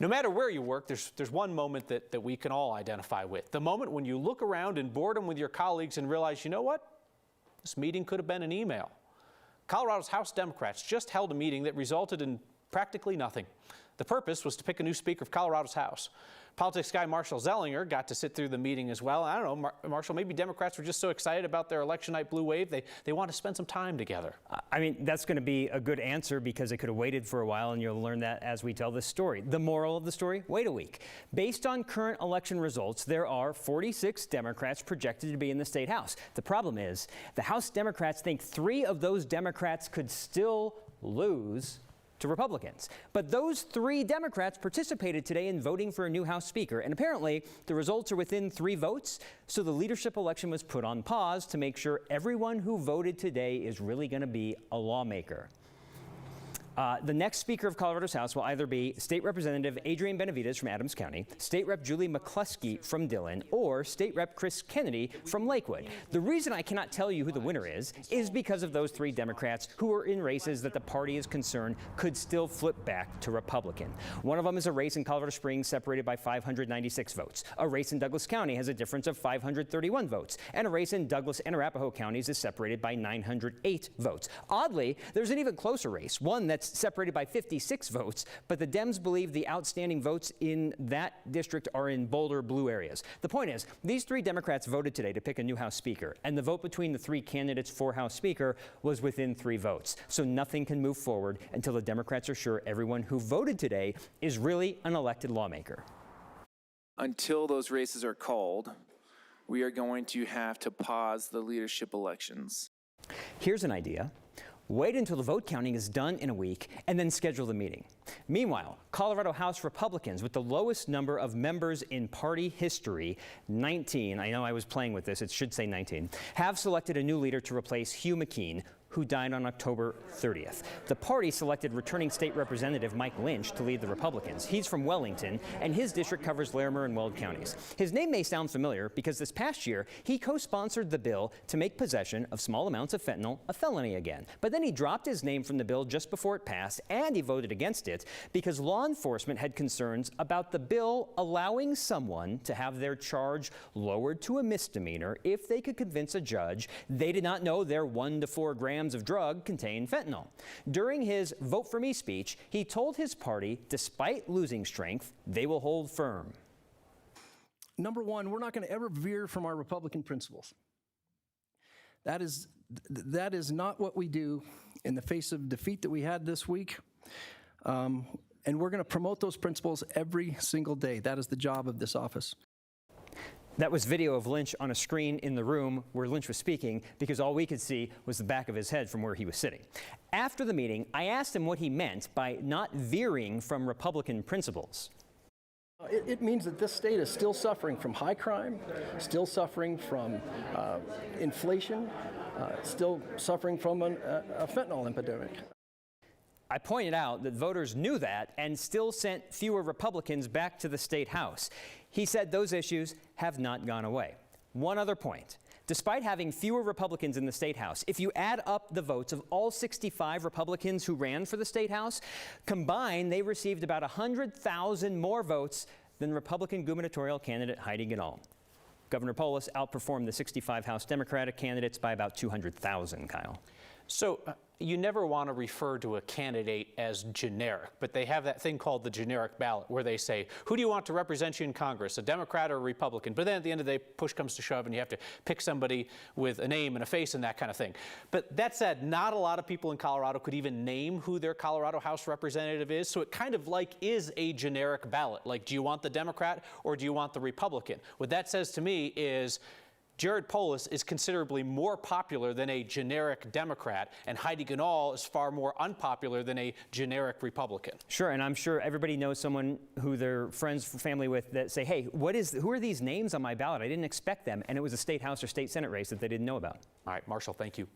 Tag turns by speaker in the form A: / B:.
A: No matter where you work, there's one moment that we can all identify with. The moment when you look around in boredom with your colleagues and realize, you know what? This meeting could have been an email. Colorado's House Democrats just held a meeting that resulted in practically nothing. The purpose was to pick a new Speaker of Colorado's House. Politics guy Marshall Zellinger got to sit through the meeting as well. I don't know, Marshall, maybe Democrats were just so excited about their election night blue wave, they want to spend some time together.
B: I mean, that's going to be a good answer because they could have waited for a while, and you'll learn that as we tell this story. The moral of the story, wait a week. Based on current election results, there are 46 Democrats projected to be in the state House. The problem is the House Democrats think 3 of those Democrats could still lose to Republicans. But those 3 Democrats participated today in voting for a new House Speaker, and apparently the results are within 3 votes, so the leadership election was put on pause to make sure everyone who voted today is really going to be a lawmaker. The next Speaker of Colorado's House will either be State Representative Adrian Benavides from Adams County, State Rep Julie McCluskey from Dillon, or State Rep Chris Kennedy from Lakewood. The reason I cannot tell you who the winner is because of those 3 Democrats who are in races that the party is concerned could still flip back to Republican. One of them is a race in Colorado Springs separated by 596 votes. A race in Douglas County has a difference of 531 votes. And a race in Douglas and Arapahoe counties is separated by 908 votes. Oddly, there's an even closer race, one that's separated by 56 votes, but the Dems believe the outstanding votes in that district are in bolder blue areas. The point is, these 3 Democrats voted today to pick a new House Speaker, and the vote between the 3 candidates for House Speaker was within 3 votes. So nothing can move forward until the Democrats are sure everyone who voted today is really an elected lawmaker.
C: Until those races are called, we are going to have to pause the leadership elections.
B: Here's an idea. Wait until the vote counting is done in a week and then schedule the meeting. Meanwhile, Colorado House Republicans, with the lowest number of members in party history, 19, I know I was playing with this, it should say 19, have selected a new leader to replace Hugh McKean, who died on October 30th. The party selected returning state representative Mike Lynch to lead the Republicans. He's from Wellington, and his district covers Larimer and Weld counties. His name may sound familiar because this past year, he co-sponsored the bill to make possession of small amounts of fentanyl a felony again. But then he dropped his name from the bill just before it passed, and he voted against it because law enforcement had concerns about the bill allowing someone to have their charge lowered to a misdemeanor if they could convince a judge they did not know their 1 to 4 grams of drug contained fentanyl. During his Vote for Me speech, he told his party, despite losing strength, they will hold firm.
D: Number one, we're not going to ever veer from our Republican principles. That is not what we do in the face of defeat that we had this week. And we're going to promote those principles every single day. That is the job of this office.
B: That was video of Lynch on a screen in the room where Lynch was speaking because all we could see was the back of his head from where he was sitting. After the meeting, I asked him what he meant by not veering from Republican principles.
D: It means that this state is still suffering from high crime, still suffering from inflation, still suffering from a fentanyl epidemic.
B: I pointed out that voters knew that and still sent fewer Republicans back to the state House. He said those issues have not gone away. One other point. Despite having fewer Republicans in the state House, if you add up the votes of all 65 Republicans who ran for the state House, combined they received about 100,000 more votes than Republican gubernatorial candidate Heidi Ganahl. Governor Polis outperformed the 65 House Democratic candidates by about 200,000, Kyle.
A: So you never want to refer to a candidate as generic, but they have that thing called the generic ballot where they say, who do you want to represent you in Congress, a Democrat or a Republican? But then at the end of the day, push comes to shove and you have to pick somebody with a name and a face and that kind of thing. But that said, not a lot of people in Colorado could even name who their Colorado House representative is. So it kind of like is a generic ballot. Like, do you want the Democrat or do you want the Republican? What that says to me is Jared Polis is considerably more popular than a generic Democrat, and Heidi Ganahl is far more unpopular than a generic Republican.
B: Sure, and I'm sure everybody knows someone who they're friends, family with that say, hey, who are these names on my ballot? I didn't expect them, and it was a state House or state Senate race that they didn't know about.
A: All right, Marshall, thank you.